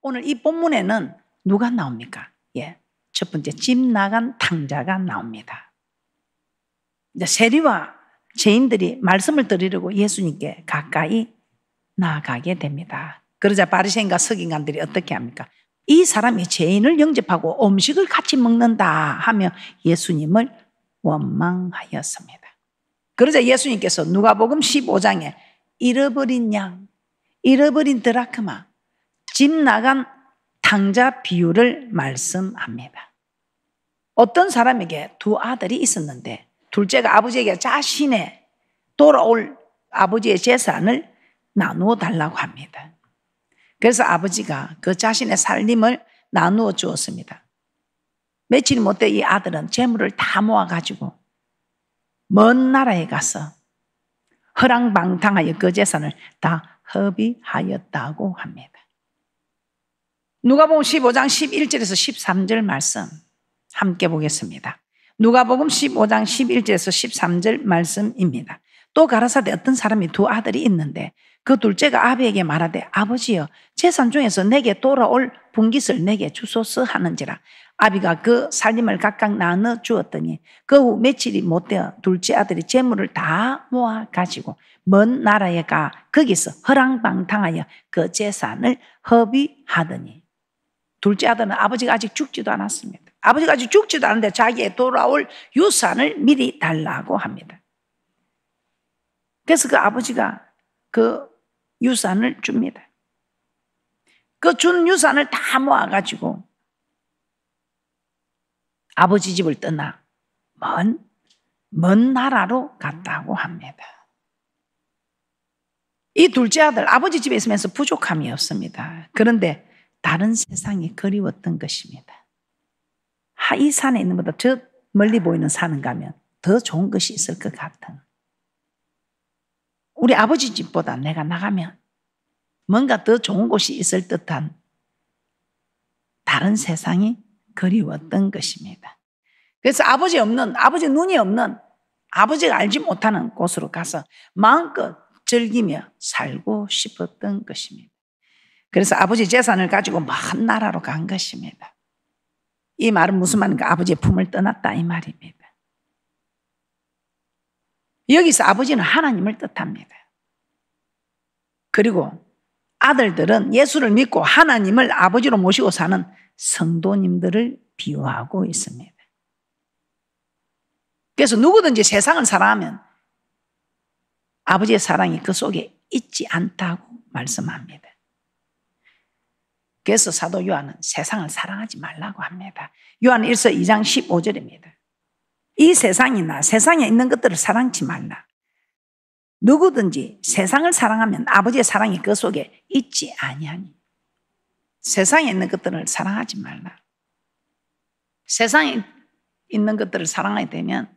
오늘 이 본문에는 누가 나옵니까? 첫 번째 집 나간 탕자가 나옵니다. 이제 세리와 죄인들이 말씀을 드리려고 예수님께 가까이 나아가게 됩니다. 그러자 바리새인과 서기관들이 어떻게 합니까? 이 사람이 죄인을 영접하고 음식을 같이 먹는다 하며 예수님을 원망하였습니다. 그러자 예수님께서 누가복음 15장에 잃어버린 양, 잃어버린 드라크마, 집 나간 탕자 비유를 말씀합니다. 어떤 사람에게 두 아들이 있었는데 둘째가 아버지에게 자신의 돌아올 아버지의 재산을 나누어 달라고 합니다. 그래서 아버지가 그 자신의 살림을 나누어 주었습니다. 며칠 못돼 이 아들은 재물을 다 모아가지고 먼 나라에 가서 허랑방탕하여 그 재산을 다 허비하였다고 합니다. 누가복음 15장 11절에서 13절 말씀 함께 보겠습니다. 누가복음 15장 11절에서 13절 말씀입니다. 또 가라사대 어떤 사람이 두 아들이 있는데 그 둘째가 아비에게 말하되 아버지여 재산 중에서 내게 돌아올 분깃을 내게 주소서 하는지라. 아비가 그 살림을 각각 나눠 주었더니 그 후 며칠이 못되어 둘째 아들이 재물을 다 모아 가지고 먼 나라에 가 거기서 허랑방탕하여 그 재산을 허비하더니 둘째 아들은 아버지가 아직 죽지도 않았습니다. 아버지가 아직 죽지도 않은데 자기의 돌아올 유산을 미리 달라고 합니다. 그래서 그 아버지가 그 유산을 줍니다. 그 준 유산을 다 모아가지고 아버지 집을 떠나 먼 나라로 갔다고 합니다. 이 둘째 아들 아버지 집에 있으면서 부족함이 없습니다. 그런데 다른 세상이 그리웠던 것입니다. 이 산에 있는 것보다 저 멀리 보이는 산은 가면 더 좋은 것이 있을 것 같은, 우리 아버지 집보다 내가 나가면 뭔가 더 좋은 곳이 있을 듯한 다른 세상이 그리웠던 것입니다. 그래서 아버지 눈이 없는, 아버지가 알지 못하는 곳으로 가서 마음껏 즐기며 살고 싶었던 것입니다. 그래서 아버지 재산을 가지고 먼 나라로 간 것입니다. 이 말은 무슨 말인가? 아버지의 품을 떠났다 이 말입니다. 여기서 아버지는 하나님을 뜻합니다. 그리고 아들들은 예수를 믿고 하나님을 아버지로 모시고 사는 성도님들을 비유하고 있습니다. 그래서 누구든지 세상을 사랑하면 아버지의 사랑이 그 속에 있지 않다고 말씀합니다. 그래서 사도 요한은 세상을 사랑하지 말라고 합니다. 요한 1서 2장 15절입니다. 이 세상이나 세상에 있는 것들을 사랑치 말라. 누구든지 세상을 사랑하면 아버지의 사랑이 그 속에 있지 아니하니. 세상에 있는 것들을 사랑하지 말라. 세상에 있는 것들을 사랑하게 되면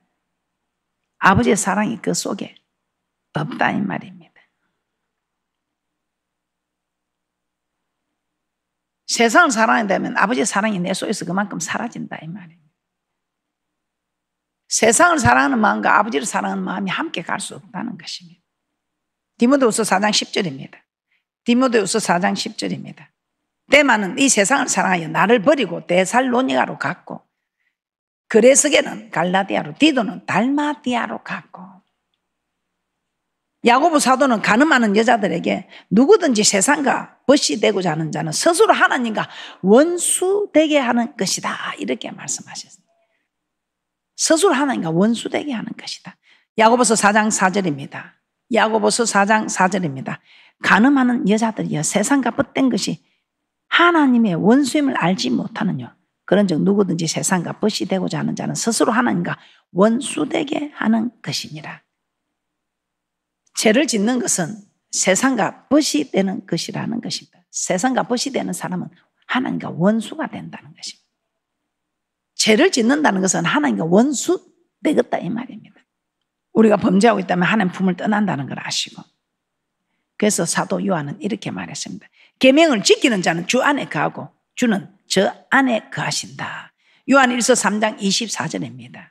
아버지의 사랑이 그 속에 없다 이 말입니다. 세상을 사랑하게 되면 아버지의 사랑이 내 속에서 그만큼 사라진다 이 말입니다. 세상을 사랑하는 마음과 아버지를 사랑하는 마음이 함께 갈 수 없다는 것입니다. 디모데후서 4장 10절입니다. 디모데후서 4장 10절입니다. 데마는 이 세상을 사랑하여 나를 버리고 데살로니가로 갔고 그레스게는 갈라디아로, 디도는 달마디아로 갔고, 야고보 사도는 간음하는 여자들에게 누구든지 세상과 벗이 되고자 하는 자는 스스로 하나님과 원수되게 하는 것이다 이렇게 말씀하셨습니다. 스스로 하나님과 원수되게 하는 것이다. 야고보서 4장 4절입니다. 야고보서 4장 4절입니다. 간음하는 여자들이여 세상과 벗된 것이 하나님의 원수임을 알지 못하느냐. 그런즉 누구든지 세상과 벗이 되고자 하는 자는 스스로 하나님과 원수되게 하는 것이니라. 죄를 짓는 것은 세상과 벗이 되는 것이라는 것입니다. 세상과 벗이 되는 사람은 하나님과 원수가 된다는 것입니다. 죄를 짓는다는 것은 하나님과 원수 되겠다 이 말입니다. 우리가 범죄하고 있다면 하나님 품을 떠난다는 걸 아시고, 그래서 사도 요한은 이렇게 말했습니다. 계명을 지키는 자는 주 안에 거하고 주는 저 안에 거하신다. 요한 1서 3장 24절입니다.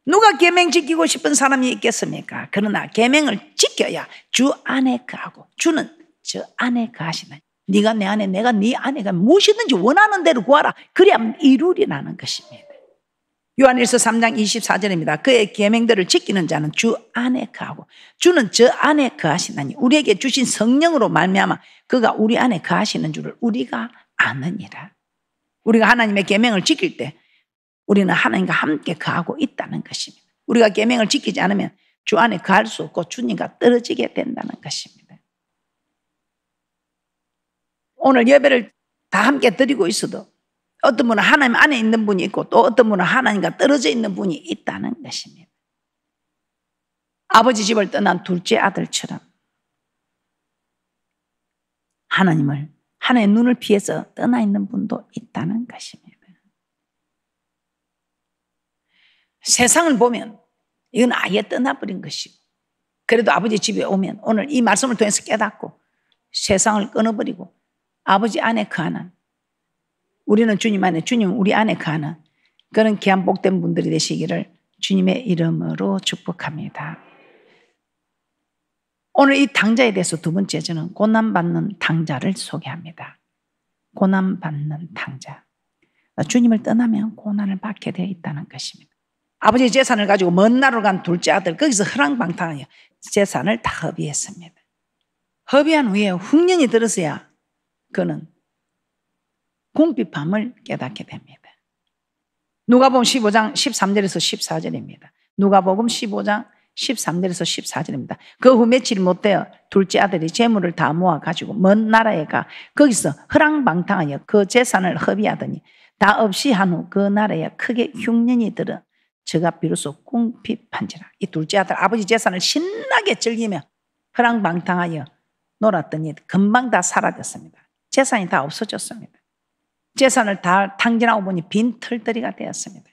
누가 계명 지키고 싶은 사람이 있겠습니까? 그러나 계명을 지켜야 주 안에 거하고 주는 저 안에 거하시다. 네가 내 안에, 내가 네 안에가 무엇이든지 원하는 대로 구하라. 그래야 이루리라는 것입니다. 요한일서 3장 24절입니다. 그의 계명들을 지키는 자는 주 안에 거하고 주는 저 안에 거하시나니 우리에게 주신 성령으로 말미암아 그가 우리 안에 거하시는 줄을 우리가 아느니라. 우리가 하나님의 계명을 지킬 때 우리는 하나님과 함께 거하고 있다는 것입니다. 우리가 계명을 지키지 않으면 주 안에 거할 수 없고 주님과 떨어지게 된다는 것입니다. 오늘 예배를 다 함께 드리고 있어도 어떤 분은 하나님 안에 있는 분이 있고 또 어떤 분은 하나님과 떨어져 있는 분이 있다는 것입니다. 아버지 집을 떠난 둘째 아들처럼 하나님의 눈을 피해서 떠나 있는 분도 있다는 것입니다. 세상을 보면 이건 아예 떠나버린 것이고 그래도 아버지 집에 오면 오늘 이 말씀을 통해서 깨닫고 세상을 끊어버리고 아버지 안에 거하는, 우리는 주님 안에, 주님은 우리 안에 거하는 그런 귀한 복된 분들이 되시기를 주님의 이름으로 축복합니다. 오늘 이 당자에 대해서 두 번째, 저는 고난받는 당자를 소개합니다. 고난받는 당자. 주님을 떠나면 고난을 받게 되어 있다는 것입니다. 아버지의 재산을 가지고 먼 나라로 간 둘째 아들, 거기서 허랑방탕하여 재산을 다 허비했습니다. 허비한 후에 흉년이 들어서야 그는 궁핍함을 깨닫게 됩니다. 누가복음 15장 13절에서 14절입니다. 누가복음 15장 13절에서 14절입니다. 그 후 며칠 못 되어 둘째 아들이 재물을 다 모아가지고 먼 나라에 가 거기서 허랑방탕하여 그 재산을 허비하더니 다 없이 한 후 그 나라에 크게 흉년이 들어 저가 비로소 궁핍한지라. 이 둘째 아들 아버지 재산을 신나게 즐기며 허랑방탕하여 놀았더니 금방 다 사라졌습니다. 재산이 다 없어졌습니다. 재산을 다 탕진하고 보니 빈 털터리가 되었습니다.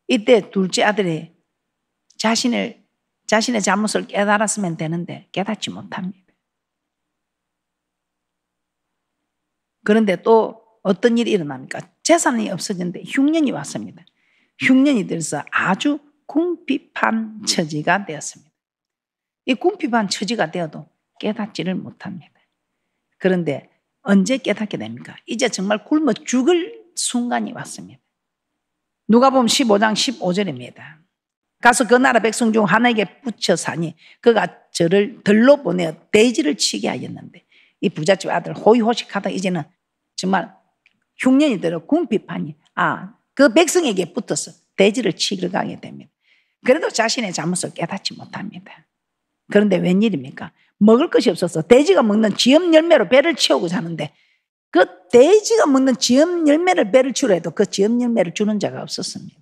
이때 둘째 아들이 자신의 잘못을 깨달았으면 되는데 깨닫지 못합니다. 그런데 또 어떤 일이 일어납니까? 재산이 없어졌는데 흉년이 왔습니다. 흉년이 들어서 아주 궁핍한 처지가 되었습니다. 이 궁핍한 처지가 되어도 깨닫지를 못합니다. 그런데 언제 깨닫게 됩니까? 이제 정말 굶어 죽을 순간이 왔습니다. 누가복음 15장 15절입니다. 가서 그 나라 백성 중 하나에게 붙여 사니 그가 저를 들로 보내어 돼지를 치게 하였는데 이 부잣집 아들 호의호식하다 이제는 정말 흉년이 들어 궁핍하니 그 백성에게 붙어서 돼지를 치러 가게 됩니다. 그래도 자신의 잘못을 깨닫지 못합니다. 그런데 웬일입니까? 먹을 것이 없어서 돼지가 먹는 지엄 열매로 배를 채우고자 하는데 그 돼지가 먹는 지엄 열매를 배를 채우려 해도 그 지엄 열매를 주는 자가 없었습니다.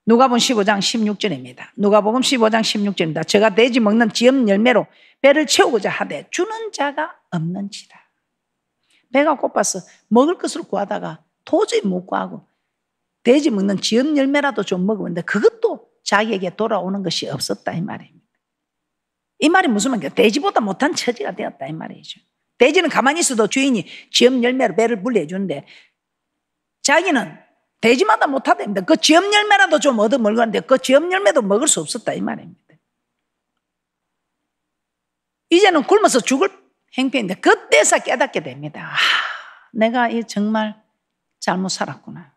누가복음 15장 16절입니다. 누가복음 15장 16절입니다. 저가 돼지 먹는 지엄 열매로 배를 채우고자 하되 주는 자가 없는지라. 배가 고파서 먹을 것을 구하다가 도저히 못 구하고 돼지 먹는 지엄 열매라도 좀 먹었는데 그것도 자기에게 돌아오는 것이 없었다 이 말입니다. 이 말이 무슨 말이에요? 돼지보다 못한 처지가 되었다 이 말이죠. 돼지는 가만히 있어도 주인이 지엄 열매로 배를 불려주는데 자기는 돼지마다 못하답니다. 그 지엄 열매라도 좀 얻어 먹었는데 그 지엄 열매도 먹을 수 없었다 이 말입니다. 이제는 굶어서 죽을 행편인데 그때서 깨닫게 됩니다. 내가 정말 잘못 살았구나.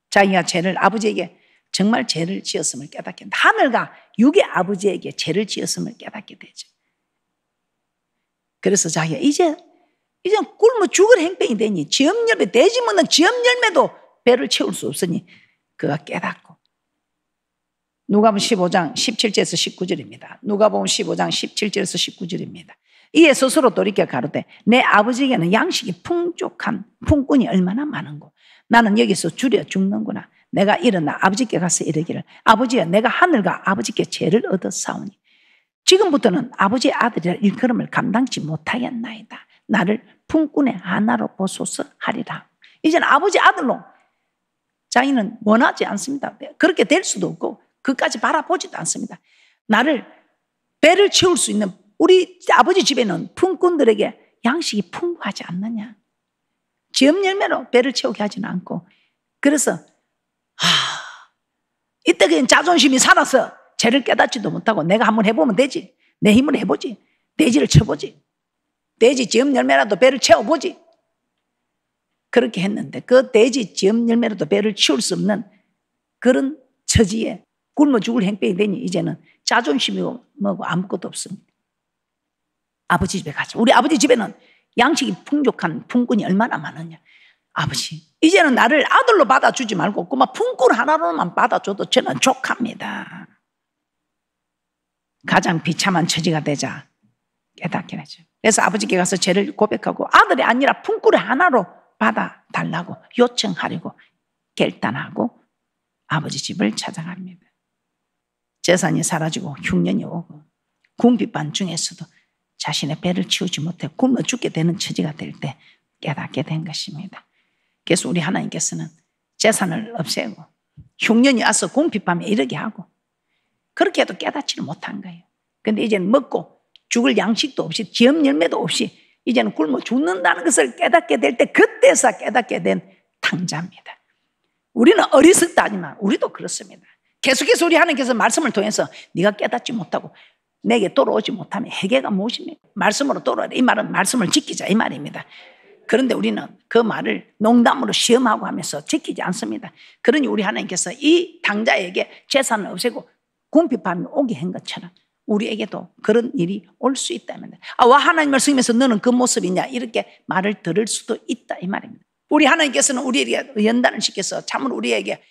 자기가 아버지에게 정말 죄를 지었음을 깨닫게 된다. 하늘과 육의 아버지에게 죄를 지었음을 깨닫게 되죠. 그래서 자기가 이제 굶어 죽을 행편이 되니 지엄 열매, 돼지 먹는 지엄 열매도 배를 채울 수 없으니 그가 깨닫고 누가복음 15장 17절에서 19절입니다. 누가복음 15장 17절에서 19절입니다. 이에 스스로 돌이켜 가로되 내 아버지에게는 양식이 풍족한 품꾼이 얼마나 많은고 나는 여기서 줄여 죽는구나. 내가 일어나 아버지께 가서 이르기를 아버지여 내가 하늘과 아버지께 죄를 얻어 싸우니 지금부터는 아버지의 아들이라 일컬음을 감당치 못하겠나이다. 나를 품꾼의 하나로 보소서 하리라. 이제는 아버지 아들로 자기는 원하지 않습니다. 그렇게 될 수도 없고 그까지 바라보지도 않습니다. 나를 배를 채울 수 있는 우리 아버지 집에는 품꾼들에게 양식이 풍부하지 않느냐. 지엄 열매로 배를 채우게 하지는 않고 그래서 이때 그냥 자존심이 살아서 죄를 깨닫지도 못하고 내가 한번 해보면 되지. 내 힘으로 해보지. 돼지를 쳐보지. 돼지 지엄 열매라도 배를 채워보지. 그렇게 했는데 그 돼지 지엄 열매라도 배를 채울 수 없는 그런 처지에 굶어 죽을 행편이 되니 이제는 자존심이고 뭐고 아무것도 없습니다. 아버지 집에 가자. 우리 아버지 집에는 양식이 풍족한 품꾼이 얼마나 많으냐. 아버지, 이제는 나를 아들로 받아주지 말고 그만 품꾼 하나로만 받아줘도 저는 족합니다. 가장 비참한 처지가 되자 깨닫게 되죠. 그래서 아버지께 가서 죄를 고백하고 아들이 아니라 품꾼 하나로 받아달라고 요청하려고 결단하고 아버지 집을 찾아갑니다. 재산이 사라지고 흉년이 오고 궁핍한 중에서도 자신의 배를 치우지 못해 굶어 죽게 되는 처지가 될 때 깨닫게 된 것입니다. 그래서 우리 하나님께서는 재산을 없애고 흉년이 와서 궁핍함에 이르게 하고 그렇게 해도 깨닫지를 못한 거예요. 그런데 이제는 먹고 죽을 양식도 없이 지엄 열매도 없이 이제는 굶어 죽는다는 것을 깨닫게 될 때 그때서 깨닫게 된 탕자입니다. 우리는 어리석다 하지만 우리도 그렇습니다. 계속해서 우리 하나님께서 말씀을 통해서 네가 깨닫지 못하고 내게 돌아오지 못하면 해계가 무엇입니까? 말씀으로 돌아오라. 이 말은 말씀을 지키자 이 말입니다. 그런데 우리는 그 말을 농담으로 시험하고 하면서 지키지 않습니다. 그러니 우리 하나님께서 이 당자에게 재산을 없애고 궁핍함이 오게 한 것처럼 우리에게도 그런 일이 올 수 있다면 와 하나님을 섬기면서 너는 그 모습이냐 이렇게 말을 들을 수도 있다 이 말입니다. 우리 하나님께서는 우리에게 연단을 시켜서 참으로 우리에게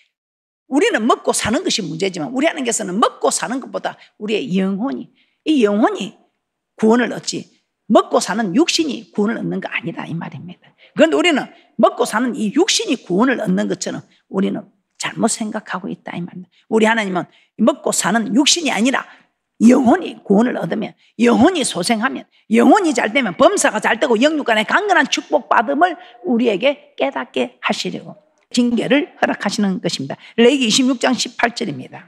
우리는 먹고 사는 것이 문제지만 우리 하나님께서는 먹고 사는 것보다 우리의 영혼이 이 영혼이 구원을 얻지 먹고 사는 육신이 구원을 얻는 거 아니다 이 말입니다. 그런데 우리는 먹고 사는 이 육신이 구원을 얻는 것처럼 우리는 잘못 생각하고 있다 이 말입니다. 우리 하나님은 먹고 사는 육신이 아니라 영혼이 구원을 얻으면 영혼이 소생하면 영혼이 잘 되면 범사가 잘 되고 영육간의 강건한 축복받음을 우리에게 깨닫게 하시려고 징계를 허락하시는 것입니다. 레위기 26장 18절입니다.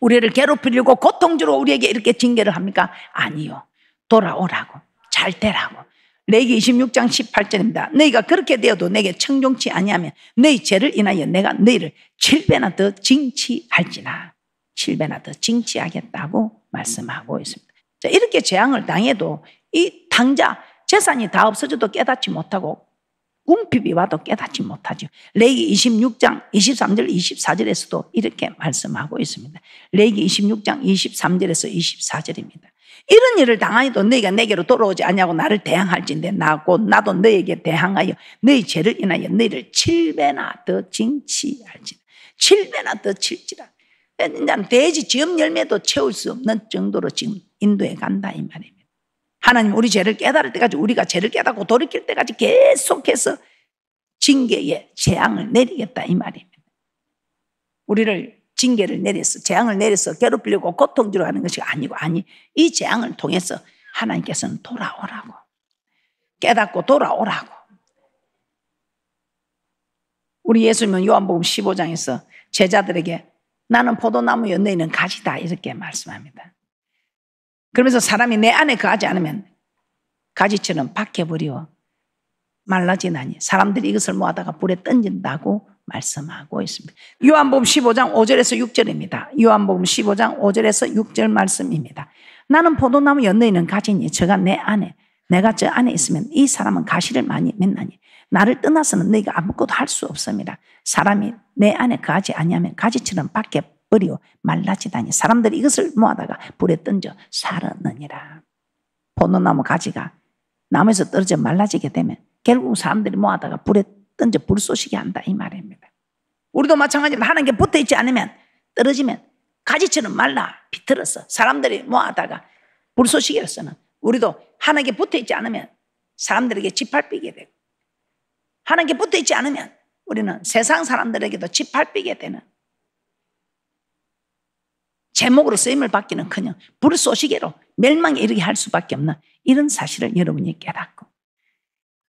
우리를 괴롭히려고 고통 주러 우리에게 이렇게 징계를 합니까? 아니요. 돌아오라고 잘 되라고. 레위기 26장 18절입니다. 너희가 그렇게 되어도 내게 청종치 아니하면 너희 죄를 인하여 내가 너희를 7배나 더 징치할지나 7배나 더 징치하겠다고 말씀하고 있습니다. 자, 이렇게 재앙을 당해도 이 당자 재산이 다 없어져도 깨닫지 못하고 궁핍이 와도 깨닫지 못하죠. 레위기 26장 23절 24절에서도 이렇게 말씀하고 있습니다. 레위기 26장 23절에서 24절입니다. 이런 일을 당하여도 너희가 내게로 돌아오지 아니하고 나를 대항할진대 나도 너희에게 대항하여 너희 죄를 인하여 너희를 7배나 더 징치할지라. 7배나 더 칠지라. 돼지 지엄 열매도 채울 수 없는 정도로 지금 인도해 간다 이 말입니다. 하나님 우리 죄를 깨달을 때까지 우리가 죄를 깨닫고 돌이킬 때까지 계속해서 징계의 재앙을 내리겠다 이 말입니다. 우리를 징계를 내려서 재앙을 내려서 괴롭히려고 고통 주러 하는 것이 아니고 이 재앙을 통해서 하나님께서는 돌아오라고 깨닫고 돌아오라고. 우리 예수님은 요한복음 15장에서 제자들에게 나는 포도나무여 너희는 가지다 이렇게 말씀합니다. 그러면서 사람이 내 안에 거하지 않으면 가지처럼 박혀버리고 말라지나니 사람들이 이것을 모아다가 불에 던진다고 말씀하고 있습니다. 요한복음 15장 5절에서 6절입니다. 요한복음 15장 5절에서 6절 말씀입니다. 나는 포도나무여 너희는 가지니 저가 내 안에 내가 저 안에 있으면 이 사람은 가시를 많이 맺나니 나를 떠나서는 너희가 아무것도 할 수 없습니다. 사람이 내 안에 거하지 아니하면 가지처럼 밖에 버리고 말라지다니 사람들이 이것을 모아다가 불에 던져 살았느니라. 포도나무 가지가 나무에서 떨어져 말라지게 되면 결국 사람들이 모아다가 불에 던져 불쏘시게 한다 이 말입니다. 우리도 마찬가지로 하나님께 붙어있지 않으면 떨어지면 가지처럼 말라 비틀어서 사람들이 모아다가 불쏘시개로서는 우리도 하나님께 붙어있지 않으면 사람들에게 짓밟히게 되고 하나님께 붙어있지 않으면 우리는 세상 사람들에게도 짓밟히게 되는 제목으로 쓰임을 받기는커녕 불쏘시개로 멸망에 이르게 할 수밖에 없는 이런 사실을 여러분이 깨닫고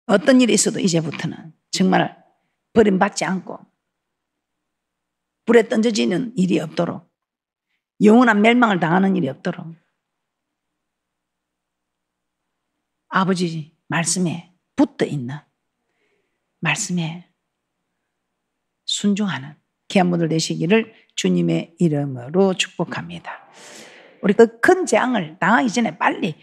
어떤 일이 있어도 이제부터는 정말 버림받지 않고 불에 던져지는 일이 없도록 영원한 멸망을 당하는 일이 없도록 아버지 말씀에 붙어있는 말씀에 순종하는 귀한 분들 되시기를 주님의 이름으로 축복합니다. 우리 그 큰 재앙을 당하기 전에 빨리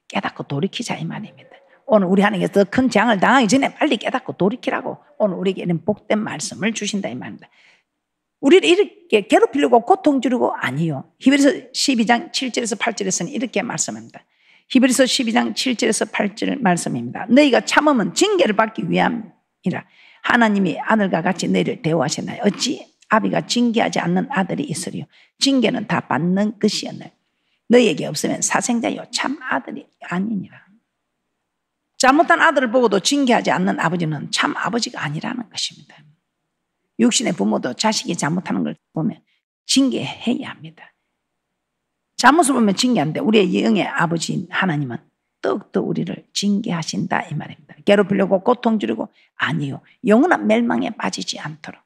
깨닫고 돌이키자 이 말입니다. 오늘 우리 하나님께서 더 큰 재앙을 당하기 전에 빨리 깨닫고 돌이키라고 오늘 우리에게는 복된 말씀을 주신다 이 말입니다. 우리를 이렇게 괴롭히려고 고통 주려고 아니요. 히브리서 12장 7절에서 8절에서는 이렇게 말씀합니다. 히브리서 12장 7절에서 8절 말씀입니다. 너희가 참음은 징계를 받기 위함이라. 하나님이 아들과 같이 너희를 대우하셨나요? 어찌 아비가 징계하지 않는 아들이 있으리요? 징계는 다 받는 것이었나요? 너희에게 없으면 사생자요 참 아들이 아니니라. 잘못한 아들을 보고도 징계하지 않는 아버지는 참 아버지가 아니라는 것입니다. 육신의 부모도 자식이 잘못하는 걸 보면 징계해야 합니다. 잘못을 보면 징계하는데 우리의 영의 아버지 하나님은 더욱더 우리를 징계하신다 이 말입니다. 괴롭히려고 고통 주려고 아니요. 영원한 멸망에 빠지지 않도록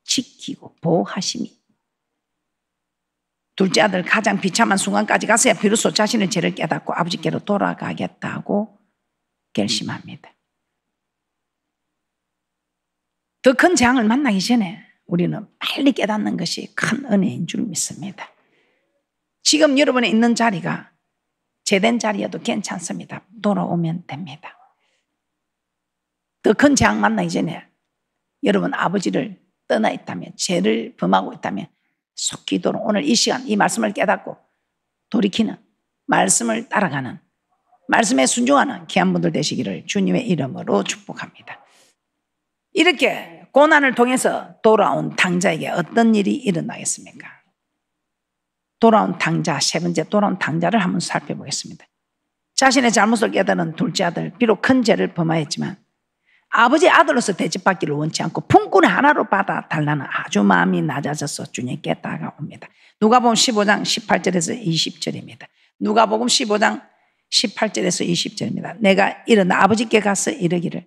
지키고 보호하심이. 둘째 아들 가장 비참한 순간까지 갔어야 비로소 자신의 죄를 깨닫고 아버지께로 돌아가겠다고 결심합니다. 더 큰 재앙을 만나기 전에 우리는 빨리 깨닫는 것이 큰 은혜인 줄 믿습니다. 지금 여러분이 있는 자리가 제된 자리여도 괜찮습니다. 돌아오면 됩니다. 더 큰 재앙 만나기 전에 여러분 아버지를 떠나 있다면, 죄를 범하고 있다면 속히 돌아 오늘 이 시간 이 말씀을 깨닫고 돌이키는, 말씀을 따라가는, 말씀에 순종하는 귀한 분들 되시기를 주님의 이름으로 축복합니다. 이렇게 고난을 통해서 돌아온 당자에게 어떤 일이 일어나겠습니까? 돌아온 당자, 세 번째 돌아온 당자를 한번 살펴보겠습니다. 자신의 잘못을 깨달은 둘째 아들, 비록 큰 죄를 범하였지만 아버지의 아들로서 대접받기를 원치 않고 품꾼의 하나로 받아달라는 아주 마음이 낮아져서 주님께 다가옵니다. 누가복음 15장 18절에서 20절입니다. 누가복음 15장 18절에서 20절입니다. 내가 일어나 아버지께 가서 이르기를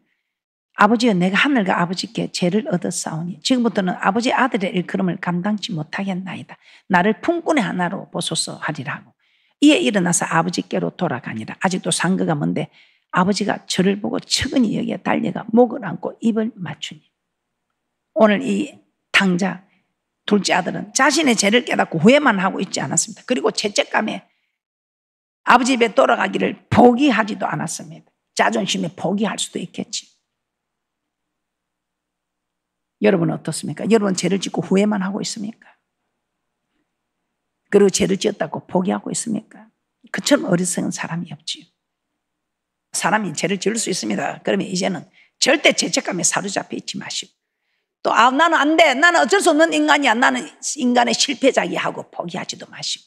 아버지여 내가 하늘과 아버지께 죄를 얻었사오니 지금부터는 아버지 아들의 일컬음을 감당치 못하겠나이다. 나를 품꾼의 하나로 보소서 하리라 하고 이에 일어나서 아버지께로 돌아가니라. 아직도 상거가 먼데 아버지가 저를 보고 측은히 여기에 달려가 목을 안고 입을 맞추니. 오늘 이 당자 둘째 아들은 자신의 죄를 깨닫고 후회만 하고 있지 않았습니다. 그리고 죄책감에 아버지 집에 돌아가기를 포기하지도 않았습니다. 자존심에 포기할 수도 있겠지. 여러분은 어떻습니까? 여러분 죄를 짓고 후회만 하고 있습니까? 그리고 죄를 지었다고 포기하고 있습니까? 그처럼 어리석은 사람이 없지요. 사람이 죄를 지을 수 있습니다. 그러면 이제는 절대 죄책감에 사로잡혀 있지 마시고 또 나는 안 돼. 나는 어쩔 수 없는 인간이야. 나는 인간의 실패자기 하고 포기하지도 마시고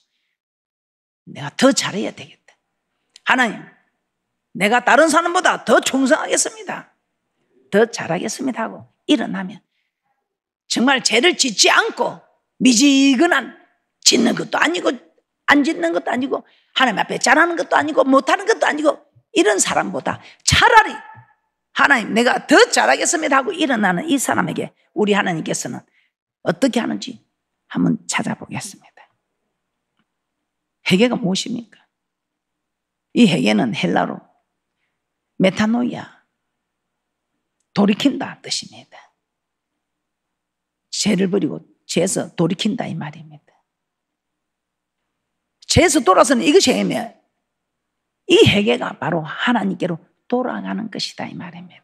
내가 더 잘해야 되겠다. 하나님, 내가 다른 사람보다 더 충성하겠습니다. 더 잘하겠습니다 하고 일어나면 정말 죄를 짓지 않고 미지근한 짓는 것도 아니고 안 짓는 것도 아니고 하나님 앞에 잘하는 것도 아니고 못하는 것도 아니고 이런 사람보다 차라리 하나님 내가 더 잘하겠습니다 하고 일어나는 이 사람에게 우리 하나님께서는 어떻게 하는지 한번 찾아보겠습니다. 회개가 무엇입니까? 이 회개는 헬라로 메타노이아, 돌이킨다 뜻입니다. 죄를 버리고 죄에서 돌이킨다 이 말입니다. 죄에서 돌아서는 이것이 회개며 이 회개가 바로 하나님께로 돌아가는 것이다 이 말입니다.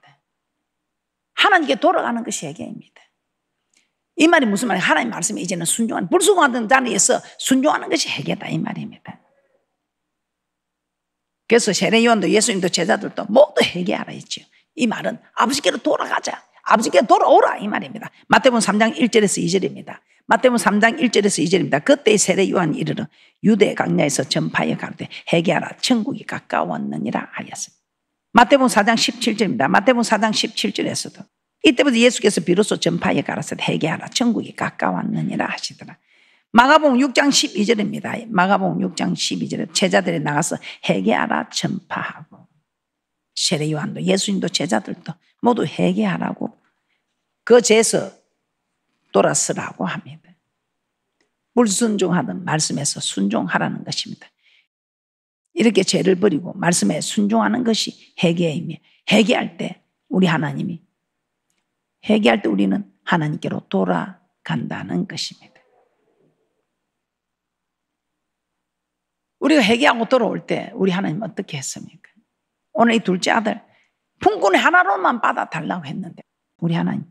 하나님께 돌아가는 것이 회개입니다. 이 말이 무슨 말이에요? 하나님 말씀에 이제는 순종하는, 불순종하던 자리에서 순종하는 것이 회개다 이 말입니다. 그래서 세례 요한도 예수님도 제자들도 모두 회개하라 했죠. 이 말은 아버지께로 돌아가자, 아버지께로 돌아오라 이 말입니다. 마태복음 3장 1절에서 2절입니다. 마태복음 3장 1절에서 2절입니다. 그때 세례 요한이 이르러 유대 강야에서 전파해 가르되 회개하라 천국이 가까웠느니라 하였습니다. 마태복음 4장 17절입니다. 마태복음 4장 17절에서도 이때부터 예수께서 비로소 전파해 가라사대 회개하라 천국이 가까웠느니라 하시더라. 마가복음 6장 12절입니다. 마가복음 6장 12절에 제자들이 나가서 회개하라 전파하고 세례 요한도 예수님도 제자들도 모두 회개하라고 그 죄에서 돌아서라고 합니다. 불순종하던 말씀에서 순종하라는 것입니다. 이렇게 죄를 버리고 말씀에 순종하는 것이 회개이며 회개할 때 우리 하나님이 회개할 때 우리는 하나님께로 돌아간다는 것입니다. 우리가 회개하고 돌아올 때 우리 하나님 어떻게 했습니까? 오늘 이 둘째 아들 품꾼이 하나로만 받아달라고 했는데 우리 하나님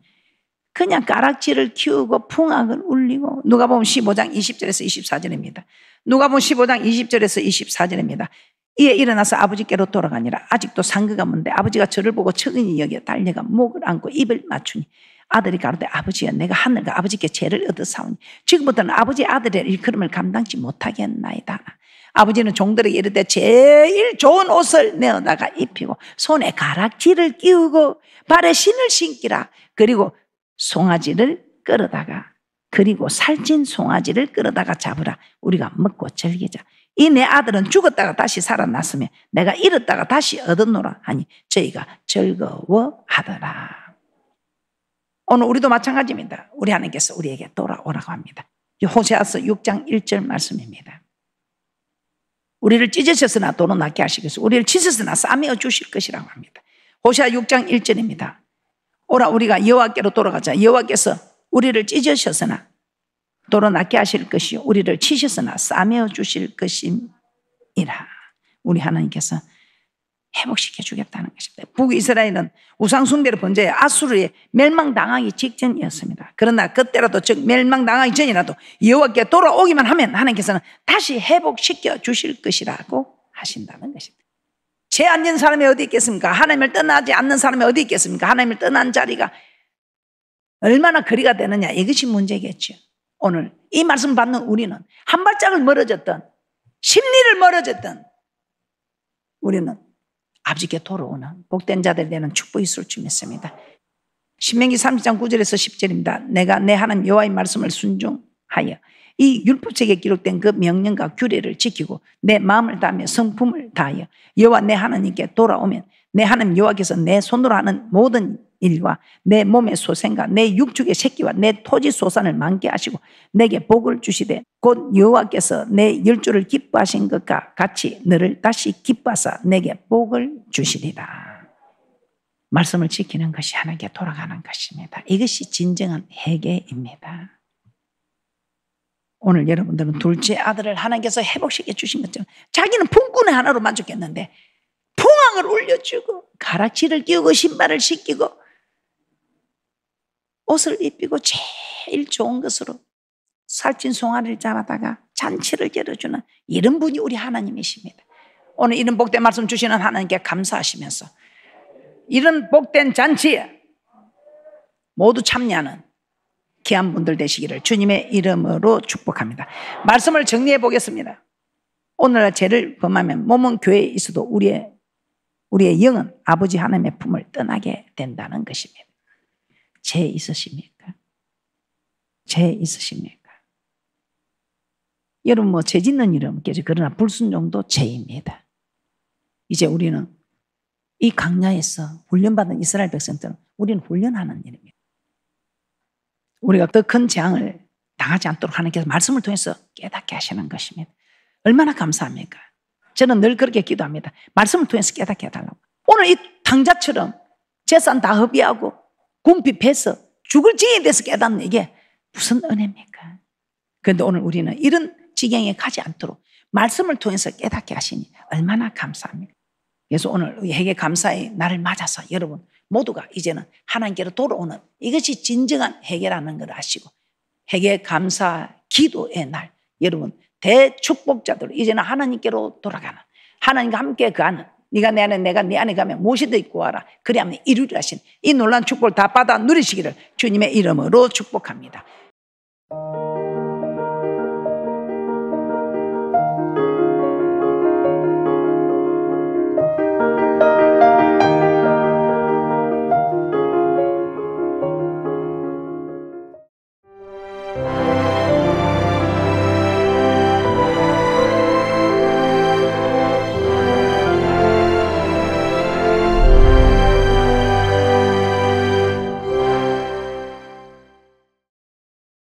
그냥 가락지를 키우고 풍악을 울리고 누가복음 15장 20절에서 24절입니다. 누가복음 15장 20절에서 24절입니다. 이에 일어나서 아버지께로 돌아가니라. 아직도 상그가 먼데 아버지가 저를 보고 측은히 여겨 달려가 목을 안고 입을 맞추니 아들이 가로되 아버지여 내가 하늘과 아버지께 죄를 얻었사오니 지금부터는 아버지의 아들의 일컬음을 감당치 못하겠나이다. 아버지는 종들에게 이르되 제일 좋은 옷을 내어다가 입히고 손에 가락지를 끼우고 발에 신을 신기라. 그리고 송아지를 끌어다가 그리고 살찐 송아지를 끌어다가 잡으라. 우리가 먹고 즐기자. 이 내 아들은 죽었다가 다시 살아났으며 내가 잃었다가 다시 얻었노라 하니 저희가 즐거워하더라. 오늘 우리도 마찬가지입니다. 우리 하나님께서 우리에게 돌아오라고 합니다. 호세아서 6장 1절 말씀입니다. 우리를 찢으셨으나 도로 낫게 하시겠소. 우리를 치셨으나 싸매어 주실 것이라고 합니다. 호세아 6장 1절입니다. 오라 우리가 여호와께로 돌아가자. 여호와께서 우리를 찢으셨으나 도로 낫게 하실 것이요 우리를 치셨으나 싸매어 주실 것임이라. 우리 하나님께서 회복시켜 주겠다는 것입니다. 북이스라엘은 우상숭배를 번제해 아수르에 멸망당하기 직전이었습니다. 그러나 그때라도 즉 멸망당하기 전이라도 여호와께 돌아오기만 하면 하나님께서는 다시 회복시켜 주실 것이라고 하신다는 것입니다. 죄 안 진 사람이 어디 있겠습니까? 하나님을 떠나지 않는 사람이 어디 있겠습니까? 하나님을 떠난 자리가 얼마나 거리가 되느냐, 이것이 문제겠죠. 오늘 이 말씀 받는 우리는 한 발짝을 멀어졌던, 심리를 멀어졌던 우리는 아버지께 돌아오는 복된 자들 되는 축복이 있을 줄 믿습니다. 신명기 30장 9절에서 10절입니다. 내가 내 하나님 여호와의 말씀을 순종하여 이 율법책에 기록된 그 명령과 규례를 지키고 내 마음을 다하며 성품을 다하여 여호와 내 하나님께 돌아오면 내 하나님 여호와께서 내 손으로 하는 모든 일과 내 몸의 소생과 내 육축의 새끼와 내 토지 소산을 많게 하시고 내게 복을 주시되 곧 여호와께서 내 열조를 기뻐하신 것과 같이 너를 다시 기뻐하사 내게 복을 주시리라. 말씀을 지키는 것이 하나님께 돌아가는 것입니다. 이것이 진정한 회개입니다. 오늘 여러분들은 둘째 아들을 하나님께서 회복시켜 주신 것처럼 자기는 품꾼의 하나로 만족했는데 풍악을 울려주고 가락지를 끼우고 신발을 신기고 옷을 입히고 제일 좋은 것으로 살찐 송아리를 잡아다가 잔치를 열어주는 이런 분이 우리 하나님이십니다. 오늘 이런 복된 말씀 주시는 하나님께 감사하시면서 이런 복된 잔치에 모두 참여하는 귀한 분들 되시기를 주님의 이름으로 축복합니다. 말씀을 정리해 보겠습니다. 오늘날 죄를 범하면 몸은 교회에 있어도 우리의 영은 아버지 하나님의 품을 떠나게 된다는 것입니다. 죄 있으십니까? 죄 있으십니까? 여러분 죄 짓는 일은 없겠죠. 그러나 불순종도 죄입니다. 이제 우리는 이 강야에서 훈련받은 이스라엘 백성들은 우리는 훈련하는 일입니다. 우리가 더 큰 재앙을 당하지 않도록 하나님께서 말씀을 통해서 깨닫게 하시는 것입니다. 얼마나 감사합니까? 저는 늘 그렇게 기도합니다. 말씀을 통해서 깨닫게 해달라고. 오늘 이 탕자처럼 재산 다 허비하고 군피 패서 죽을 지경에 대해서 깨닫는 이게 무슨 은혜입니까? 그런데 오늘 우리는 이런 지경에 가지 않도록 말씀을 통해서 깨닫게 하시니 얼마나 감사합니까? 그래서 오늘 회개 감사의 날을 맞아서 여러분 모두가 이제는 하나님께로 돌아오는 이것이 진정한 회개라는 걸 아시고 회개 감사 기도의 날 여러분 대축복자들 이제는 하나님께로 돌아가는 하나님과 함께 가는 네가 내 안에 내가 네 안에 가면 무엇이든 입고 와라 그리하면 이루리라 하신 이 놀라운 축복을 다 받아 누리시기를 주님의 이름으로 축복합니다.